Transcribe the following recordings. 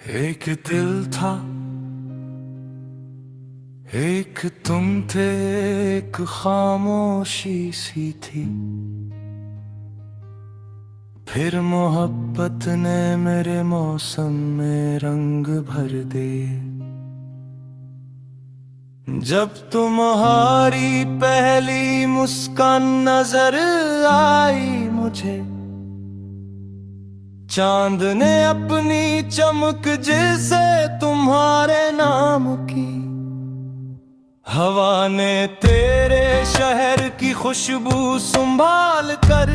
एक दिल था, एक तुम थे, एक खामोशी सी थी। फिर मोहब्बत ने मेरे मौसम में रंग भर दिए। जब तुम्हारी पहली मुस्कान नजर आई मुझे, चांद ने अपनी चमक जैसे तुम्हारे नाम की, हवा ने तेरे शहर की खुशबू संभाल कर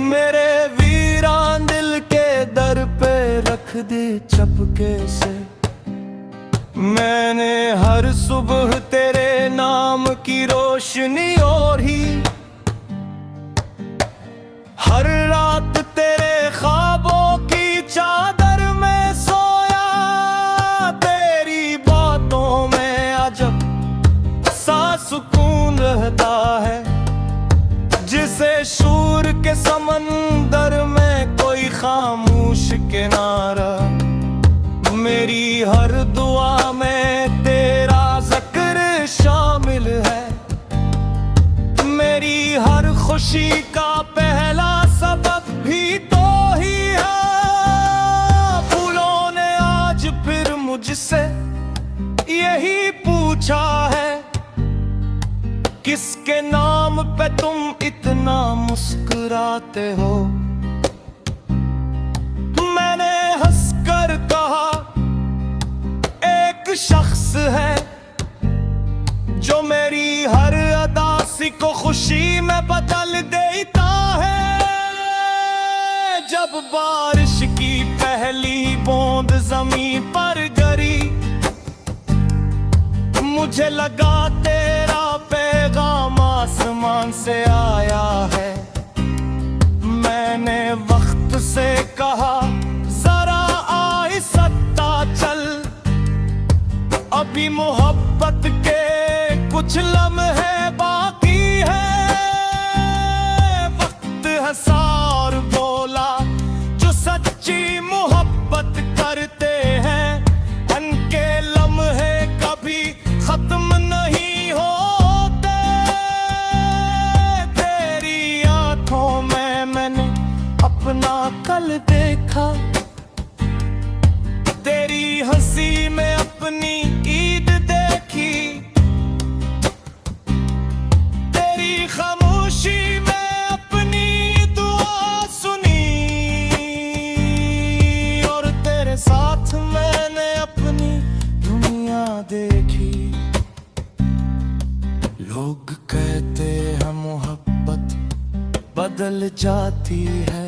मेरे वीरान दिल के दर पे रख दी चपके से। मैंने हर सुबह तेरे नाम की रोशनी और ही हर रात तेरे ख्वाबों की चादर में सोया। तेरी बातों में अजब सा सुकून रहता है, जिसे शूर के समंदर में कोई खामोश किनारा। मेरी हर दुआ में तेरा जिक्र शामिल है, मेरी हर खुशी का पहला सबक भी तो ही है। फूलों ने आज फिर मुझसे यही पूछा है, किसके नाम पे तुम इतना मुस्कुराते हो। मैंने हंसकर कहा, एक शख्स है जो मेरी हर अदासी को खुशी में बदल देता है। जब बारिश की पहली बूंद जमीन पर गिरी, मुझे लगा तेरा पैगाम आसमान से आया है। मैंने वक्त से कहा, जरा आहिस्ता चल, अभी मोहब्बत के कुछ लम्हे बाकी है। वक्त हसार बोला, जो सच्ची मोहब्बत करते हैं, उनके लम्हे कभी खत्म नहीं होते। तेरी आंखों में मैंने अपना कल देखा, तेरी हंसी में अपनी ईद देखी, तेरी खामोशी में अपनी दुआ सुनी, और तेरे साथ मैंने अपनी दुनिया देखी। लोग कहते हैं मोहब्बत बदल जाती है,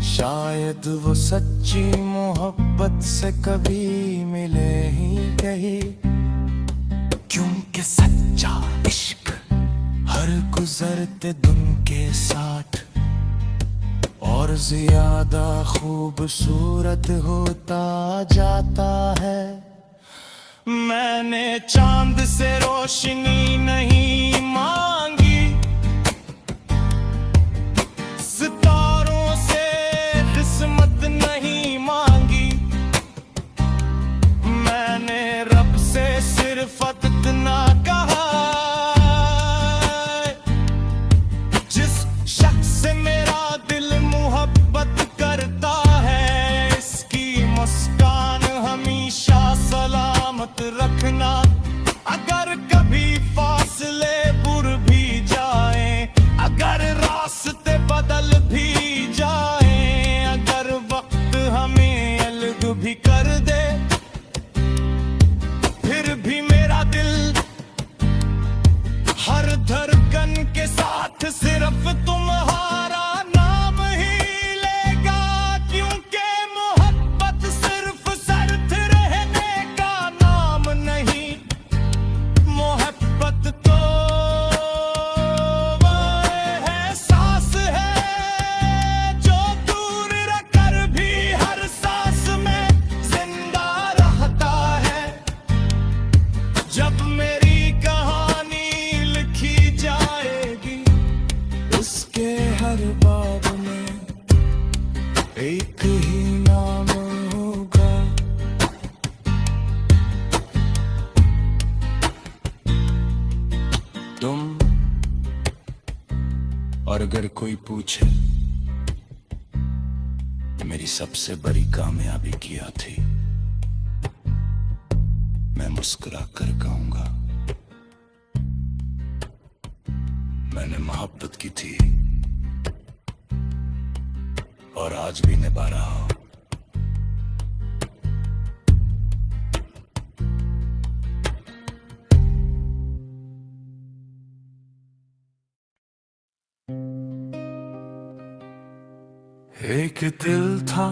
शायद वो सच्ची मोहब्बत से कभी मिले ही नहीं। क्योंकि सच्चा इश्क हर गुजरते दिन के साथ और ज्यादा खूबसूरत होता जाता है। मैंने चांद से रोशनी नहीं मांगी, सितारों से किस्मत नहीं मांगी, मैंने रब से सिर्फ इतना कहा, जिस शख्स से मेरा दिल मोहब्बत करता है, इसकी मुस्कान हमेशा सलामत रखना। अगर कभी फासले बुर भी जाए, अगर रास्ते बदल भी जाए, अगर वक्त हमें अलग भी कर दे, फिर भी मेरा दिल हर धड़कन के साथ सिर्फ तुम्हारा नाम ही लेगा। क्योंकि मोहब्बत सिर्फ साथ रहने का नाम नहीं, मोहब्बत तो वो एहसास है जो दूर रहकर भी हर सांस में जिंदा रहता है। जब मेरी कहानी लिखी जाएगी, उसके हर बाब में एक ही नाम होगा, तुम। और अगर कोई पूछे मेरी सबसे बड़ी कामयाबी क्या थी, मैं मुस्कुरा कर कहूंगा मैंने मोहब्बत की थी और आज भी निभा रहा हूं। एक दिल था,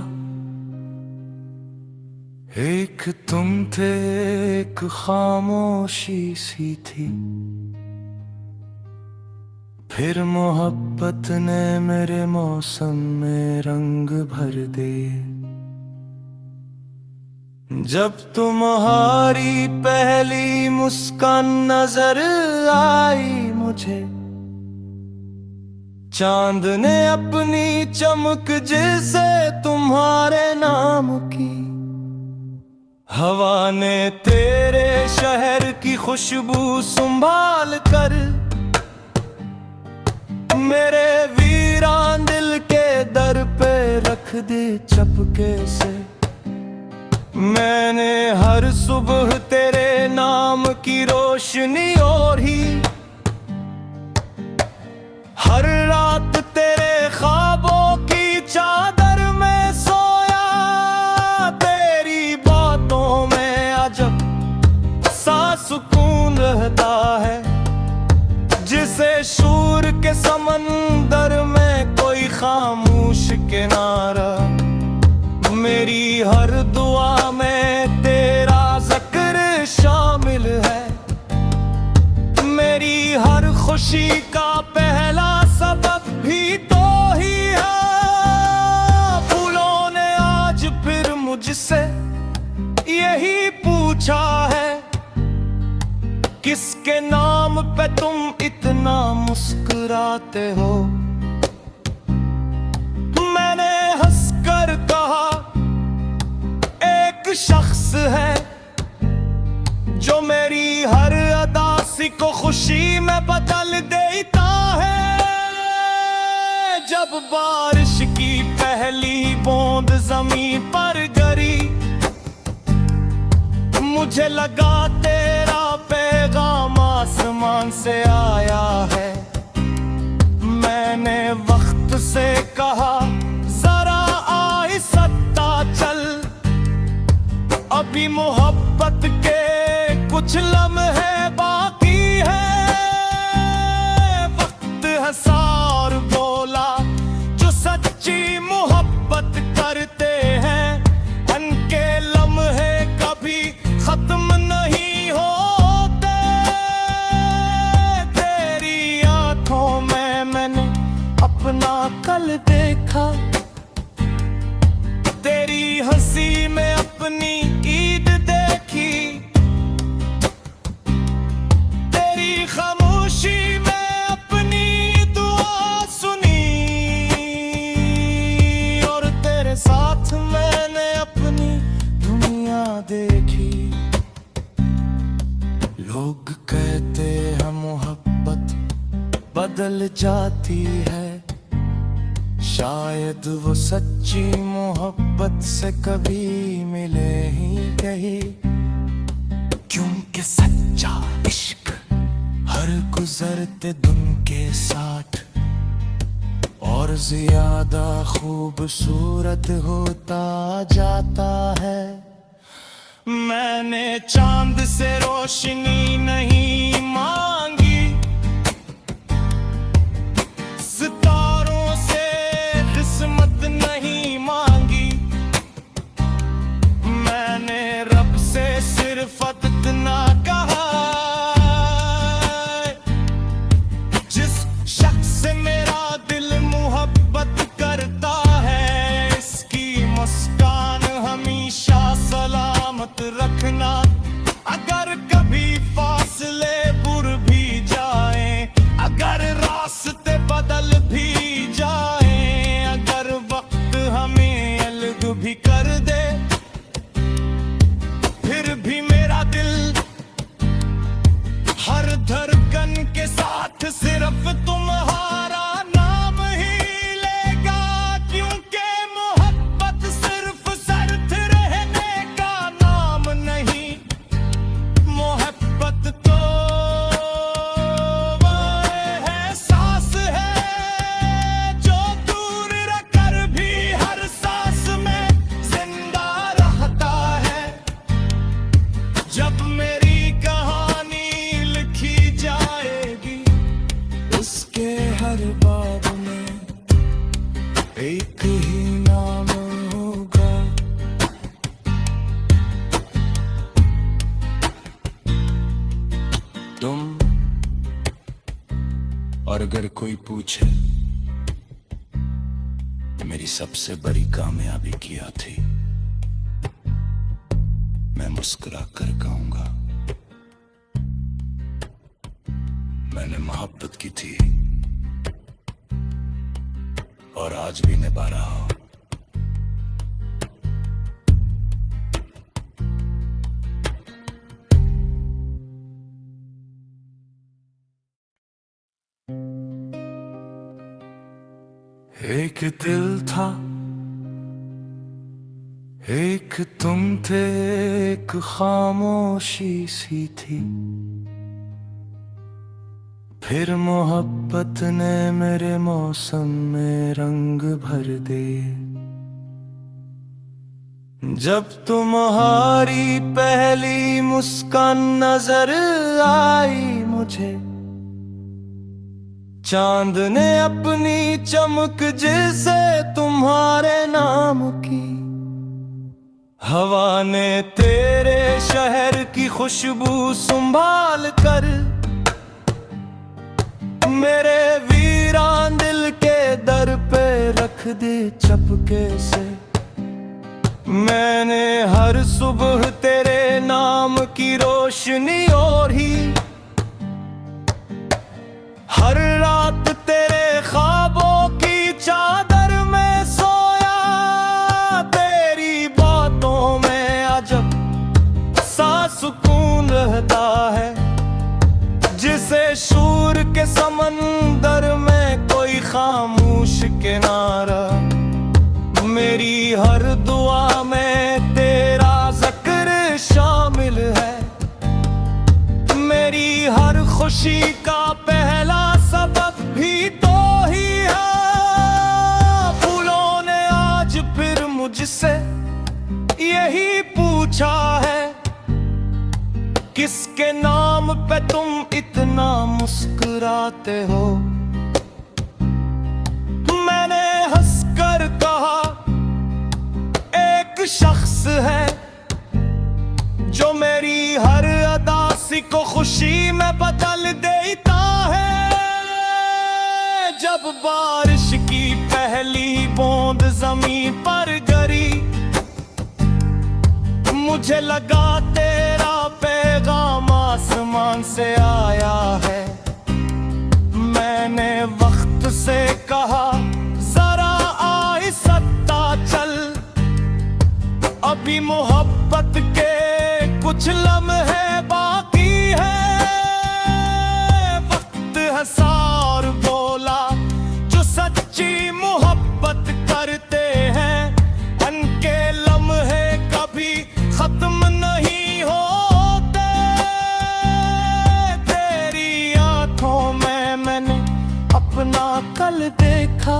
एक तुम थे, एक खामोशी सी थी, फिर मोहब्बत ने मेरे मौसम में रंग भर दिए। जब तुम्हारी पहली मुस्कान नजर आई मुझे, चांद ने अपनी चमक जैसे तुम्हारे नाम की, हवा ने तेरे शहर की खुशबू संभाल कर मेरे वीरान दिल के दर पे रख दी चपके से। मैंने हर सुबह तेरे नाम की रोशनी ओढ़ी, हर रात तेरे ख्वाबों की चादर में सोया। तेरी बातों में अजब सा सुकून रहता है, जिसे शूर के समंदर में कोई खामोश किनारा। मेरी हर दुआ में तेरा जिक्र शामिल है, मेरी हर खुशी का पहला सबब भी तो ही है। फूलों ने आज फिर मुझसे यही पूछा है, किसके नाम पे तुम इतना मुस्कुराते हो। मैंने हंसकर कहा एक शख्स है जो मेरी हर अदासी को खुशी में बदल देता है। जब बारिश की पहली बूंद जमीन पर गिरी, मुझे लगा तेरा पैगाम आसमान से आया है। मैंने वक्त से कहा जरा आहिस्ता चल, अभी मोहब्बत के कुछ लम्हे बाकी है। वक्त हसार बोला जो सच्ची मोहब्बत करते हैं, उनके लम्हे कभी खत्म नहीं होते। तेरी आंखों में मैंने अपना कल देखा, तेरी हंसी में अपनी ईद देखी, तेरी खामोशी में अपनी दुआ सुनी, और तेरे साथ मैंने अपनी दुनिया देखी। लोग कहते हैं मोहब्बत बदल जाती है, शायद वो सच्ची मोहब्बत से कभी मिले ही नहीं। क्योंकि सच्चा इश्क हर गुजरते दिन के साथ और ज्यादा खूबसूरत होता जाता है। मैंने चांद से रोशनी नहीं मांगी, सितारों से किस्मत नहीं मांगी, मैंने रब से सिर्फ इतना कहा, जिस शख्स से मेरा दिल मोहब्बत करता है, इसकी मुस्कान हमेशा सलामत रखना। अगर कभी फासले बुर भी एक ही नाम होगा। तुम। और अगर कोई पूछे मेरी सबसे बड़ी कामयाबी क्या थी, मैं मुस्कुरा कर कहूंगा मैंने मोहब्बत की थी और आज भी निभा रहा हूं। एक दिल था, एक तुम थे, एक खामोशी सी थी। फिर मोहब्बत ने मेरे मौसम में रंग भर दिए। जब तुम्हारी पहली मुस्कान नजर आई मुझे, चांद ने अपनी चमक जिसे तुम्हारे नाम की, हवा ने तेरे शहर की खुशबू संभाल कर मेरे वीरान दिल के दर पे रख दी चपके से। मैंने हर सुबह तेरे नाम की रोशनी और ही हर रात तेरे ख्वाबों की चादर में सोया। तेरी बातों में अजब सा सुकून रहता है, जिसे शूर के समंदर में कोई खामोश किनारा। मेरी हर दुआ में तेरा जिक्र शामिल है, मेरी हर खुशी का पहला सबब भी तो ही है। फूलों ने आज फिर मुझसे यही पूछा है, किसके नाम पे तुम इतना मुस्कुराते हो। मैंने हंसकर कहा एक शख्स है जो मेरी हर उदासी को खुशी में बदल देता है। जब बारिश की पहली बूंद जमीन पर गिरी, मुझे लगा तेरा पैगाम आसमान से आया है। मैंने वक्त से कहा जरा आहिस्ता चल, अभी मोहब्बत के कुछ लम्हे बाकी है। वक्त हंसार बोला जो सच्ची मोहब्बत करते हैं, उनके लम्हे कभी खत्म नहीं होते। तेरी आंखों में मैंने अपना कल देखा,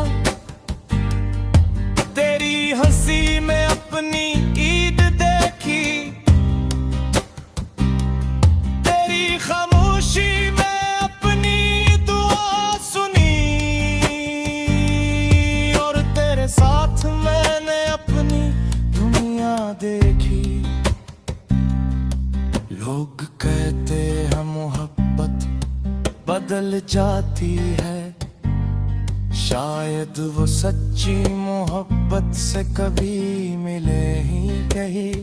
तेरी हंसी में अपनी ईद देखी, तेरी खामोशी में अपनी दुआ सुनी, और तेरे साथ मैंने अपनी दुनिया देखी। लोग कहते हैं मोहब्बत बदल जाती है, शायद वो सच्ची मोहब्बत से कभी मिले ही नहीं।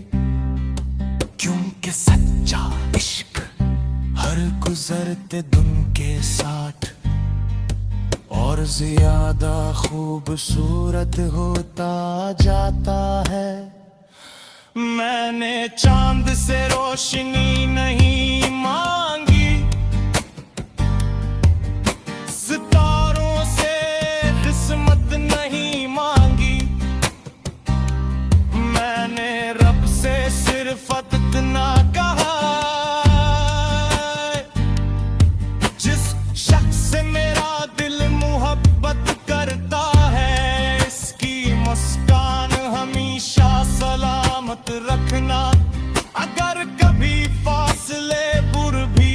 क्योंकि सच्चा इश्क हर गुजरते दिन के साथ और ज्यादा खूबसूरत होता जाता है। मैंने चांद से रोशनी नहीं मांगी, सितारों से किस्मत नहीं मांगी, मैंने रब से सिर्फ इतना कहा, जिस शख्स से मेरा दिल मोहब्बत करता है, इसकी मुस्कान हमेशा सलामत रखना। अगर कभी फासले दूर भी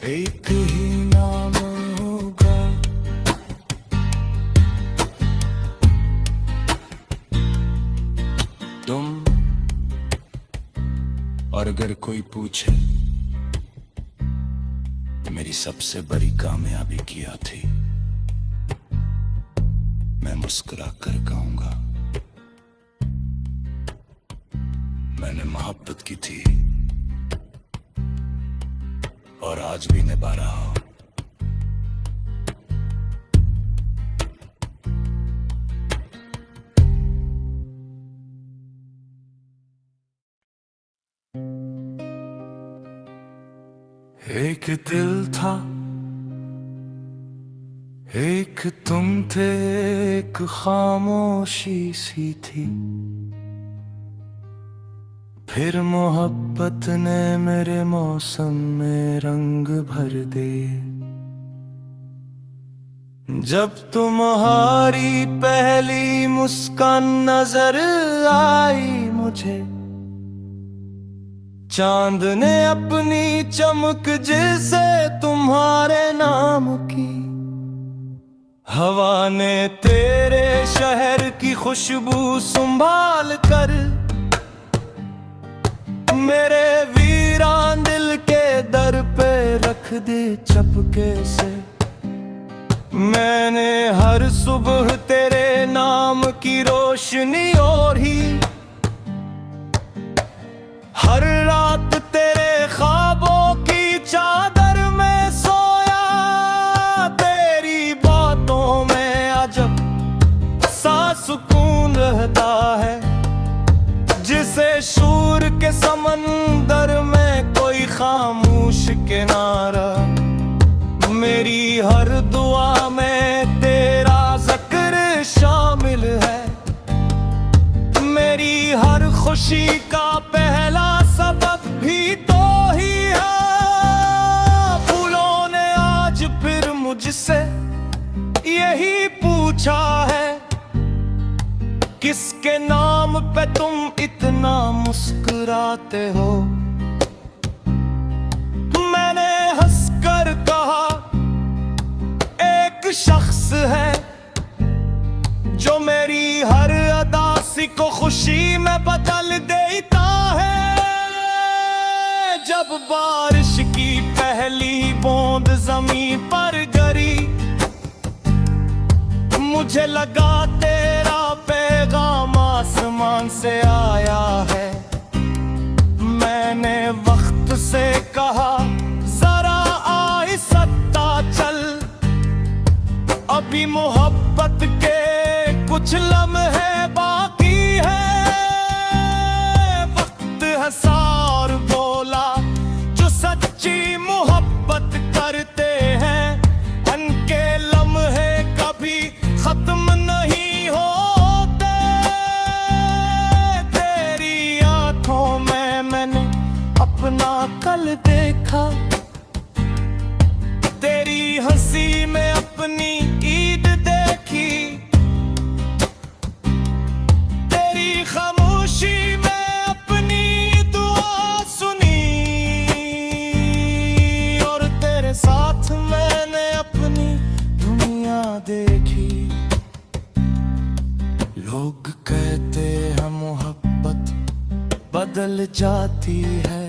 एक ही नाम होगा, तुम। और अगर कोई पूछे मेरी सबसे बड़ी कामयाबी क्या थी, मैं मुस्कुरा कर कहूंगा मैंने मोहब्बत की थी और आज भी निभा रहा हूं। एक दिल था, एक तुम थे, एक खामोशी सी थी, फिर मोहब्बत ने मेरे मौसम में रंग भर दिए। जब तुम्हारी पहली मुस्कान नजर आई मुझे, चांद ने अपनी चमक जिसे तुम्हारे नाम की, हवा ने तेरे शहर की खुशबू संभाल कर मेरे वीरान दिल के दर पे रख दी चपके से। मैंने हर सुबह तेरे नाम की रोशनी और ही हर रात तेरे ख्वाबों की चादर में सोया। तेरी बातों में अजब सा सुकून रहता है, जिसे शूर के समंदर में कोई खामोश किनारा। मेरी हर दुआ में तेरा जिक्र शामिल है, मेरी हर खुशी का पहला सबब भी तो ही है। फूलों ने आज फिर मुझसे यही पूछा है, किसके नाम पे तुम इतना मुस्कुराते हो। मैंने हंसकर कहा एक शख्स है जो मेरी हर अदासी को खुशी में बदल देता है। जब बारिश की पहली बूंद जमीन पर गिरी, मुझे लगा तेरा पैगाम आसमान से आया है। मैंने वक्त से कहा जरा आहिस्ता चल, अभी मोहब्बत के कुछ लम्हे बाकी है। वक्त हंसार बोला जो सच्ची मोहब्बत करते हैं, उनके लम्हे कभी खत्म नहीं होते। तेरी आंखों में मैंने अपना कल देखा, तेरी हंसी में अपनी ईद देखी, तेरी खामोशी में अपनी दुआ सुनी, और तेरे साथ मैंने अपनी दुनिया देखी। लोग कहते हैं मोहब्बत बदल जाती है,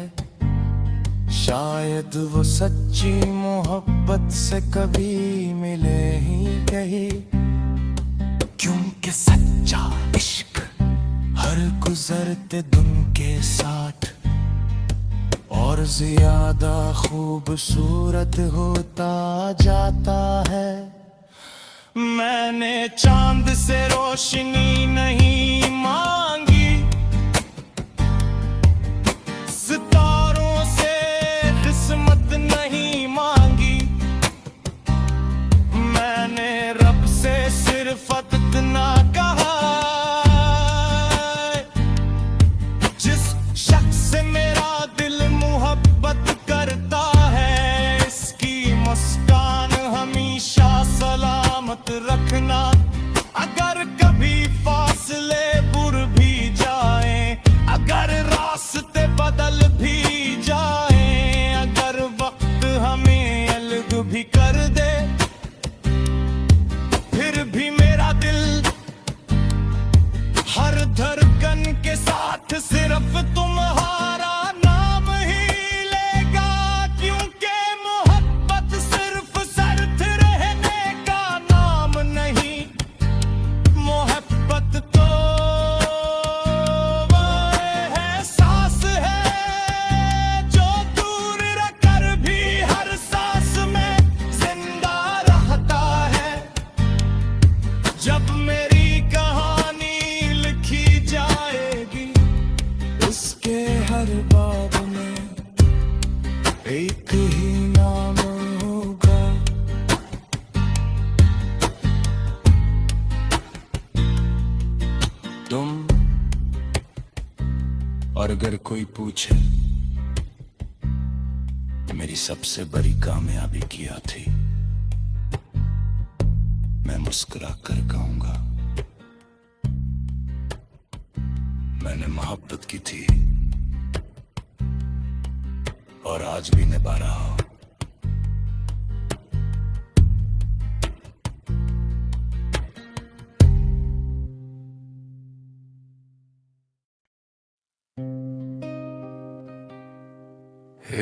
शायद वो सच्ची मोहब्बत से कभी मिले ही नहीं। क्योंकि सच्चा इश्क हर गुजरते दिन के साथ और ज्यादा खूबसूरत होता जाता है। मैंने चांद से रोशनी नहीं मांगी, सितारों से किस्मत नहीं मांगी, मैंने रब से सिर्फ इतना कहा, जिस शख्स से मेरा दिल मोहब्बत करता है, इसकी मुस्कान हमेशा सलामत रखना। अगर कभी फासले बुर भी भी कर दे, फिर भी मेरा दिल हर धड़कन के साथ सिर्फ तुम्हारा नाम ही लेगा, क्योंकि मोहब्बत सिर्फ साथ रहने का नाम नहीं, मोहब्बत तो जब मेरी कहानी लिखी जाएगी, उसके हर बाब में एक ही नाम होगा। तुम, और अगर कोई पूछे मेरी सबसे बड़ी कामयाबी क्या थी, मैं मुस्कुरा कर कहूंगा, मैंने मोहब्बत की थी और आज भी निभा रहा हूं।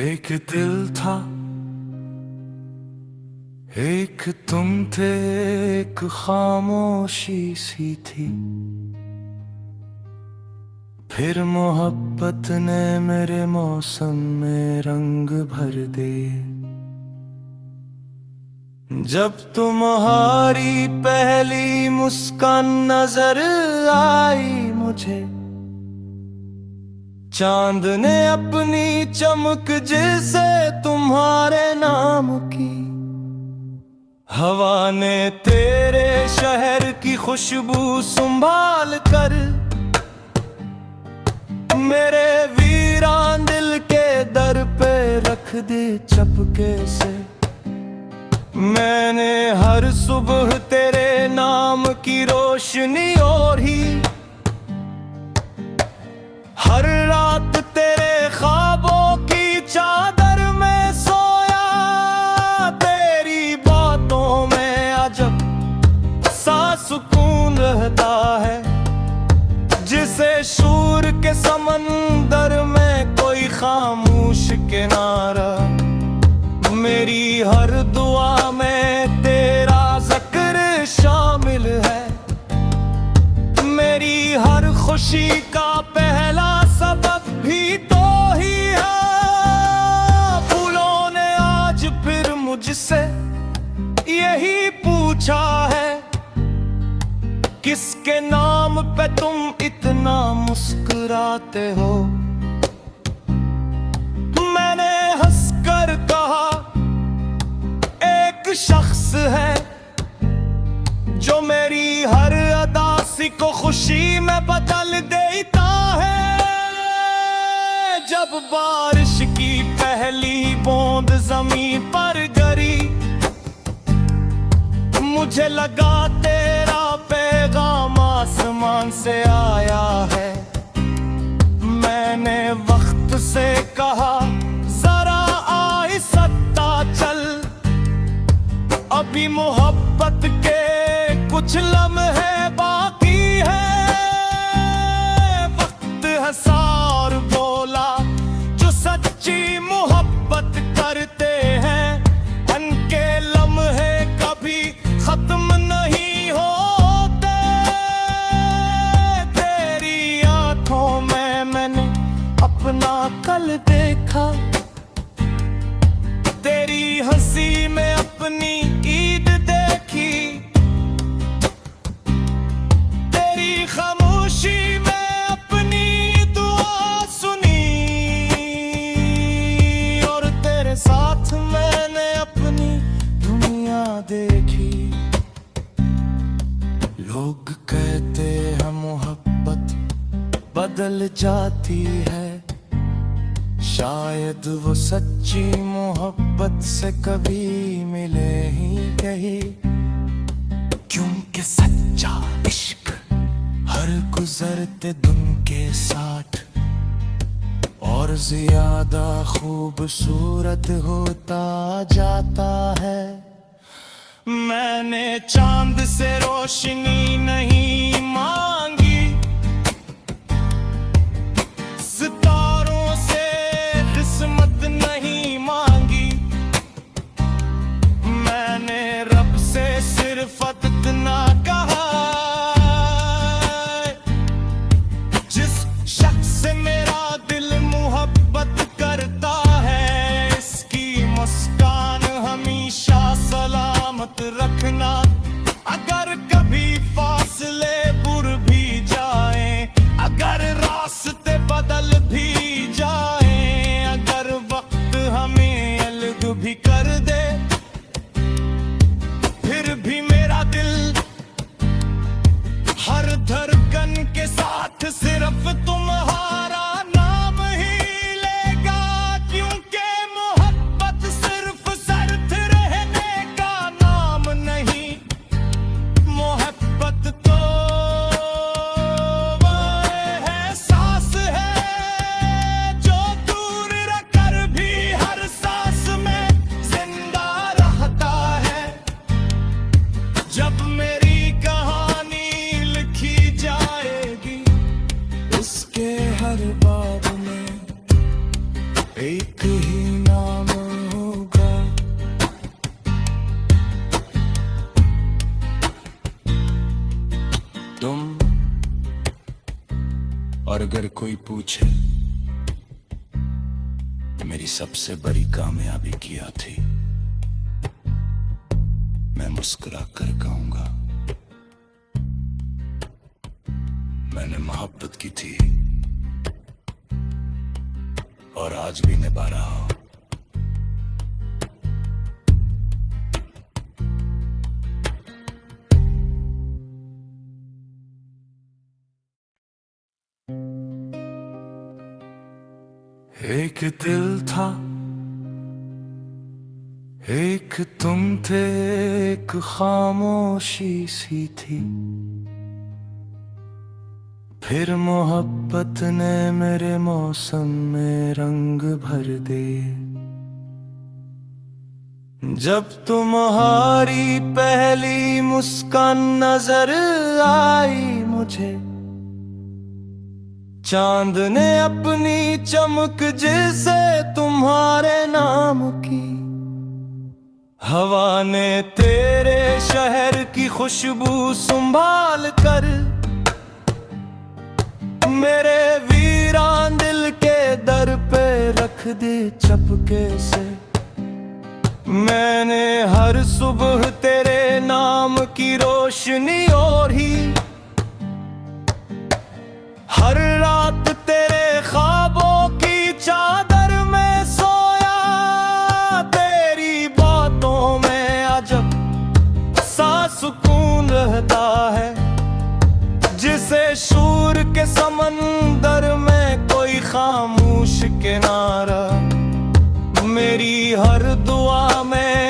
एक दिल था, एक तुम थे, एक खामोशी सी थी, फिर मोहब्बत ने मेरे मौसम में रंग भर दे। जब तुम्हारी पहली मुस्कान नजर आई मुझे, चांद ने अपनी चमक जिसे तुम्हारे नाम की, हवा ने तेरे शहर की खुशबू संभाल कर मेरे वीरान दिल के दर पे रख दी चपके से। मैंने हर सुबह तेरे नाम की रोशनी और ही हर रात तेरे ख्वाबों की चादर में सोया। तेरी बातों में अजब सा सुकून रहता है, जिसे शूर के समंदर में कोई खामोश किनारा। मेरी हर दुआ में तेरा जिक्र शामिल है, मेरी हर खुशी का पहला सबक भी तो ही है। फूलों ने आज फिर मुझसे यही पूछा है, किसके नाम पे तुम इतना मुस्कुराते हो। मैंने हंसकर कहा, एक शख्स है जो मेरी हर अदासी को खुशी में बदल देता है। जब बारिश की पहली बूंद जमीन पर गिरी, मुझे लगा तेरा पैगाम आसमान से आया है। मैंने वक्त से कहा, जरा आहिस्ता चल, अभी मोहब्बत के कुछ लम्हे बाकी है। वक्त हसार बोला, जो सच्ची मोहब्बत करते हैं, उनके लम्हे कभी खत्म नहीं होते। तेरी आंखों में मैंने अपना कल देखा, तेरी हंसी में अपनी ईद देखी, तेरी खामोशी में अपनी दुआ सुनी, और तेरे साथ मैंने अपनी दुनिया देखी। लोग कहते हैं मोहब्बत बदल जाती है, शायद वो सच्ची मोहब्बत से कभी मिले ही नहीं, क्योंकि सच्चा इश्क हर गुजरते दिन के साथ और ज्यादा खूबसूरत होता जाता है। चांद से रोशनी नहीं मांगी, सितारों से किस्मत नहीं मांगी, मैंने रब से सिर्फ इतना कहा, जिस शख्स से मेरा दिल मोहब्बत करता है, इसकी मुस्कान हमेशा सलामत रखना। अगर कभी फासले बुर भी जाए, अगर रास्ते बदल भी जाए, अगर वक्त हमें अलग भी कर दे, फिर भी मेरा दिल हर धड़कन के साथ सिर्फ तुम्हारा नाम ही लेगा, क्योंकि मोहब्बत सिर्फ साथ रहने का नाम नहीं, मोहब्बत तो वो एहसास है जो दूर रहकर भी हर सांस में जिंदा रहता है। जब मेरी कहानी लिखी जाएगी, उसके हर बाब में एक ही नाम होगा। तुम, और अगर कोई पूछे मेरी सबसे बड़ी कामयाबी क्या थी, मैं मुस्कुरा कर कहूंगा, मैंने मोहब्बत की थी और आज भी निभा रहा हूं। एक दिल था, एक तुम थे, एक खामोशी सी थी, फिर मोहब्बत ने मेरे मौसम में रंग भर दिए। जब तुम्हारी पहली मुस्कान नजर आई मुझे, चांद ने अपनी चमक जिसे तुम्हारे नाम की, हवा ने तेरे शहर की खुशबू संभाल कर, मेरे वीरान दिल के दर पे रख दी चपके से। मैंने हर सुबह तेरे नाम की रोशनी ओढ़ी, हर रात तेरे ख्वाबों की चादर में सोया, तेरी बातों में अजब सा सुकून रहता है, जिसे शूर के समंदर में कोई खामोश किनारा। मेरी हर दुआ में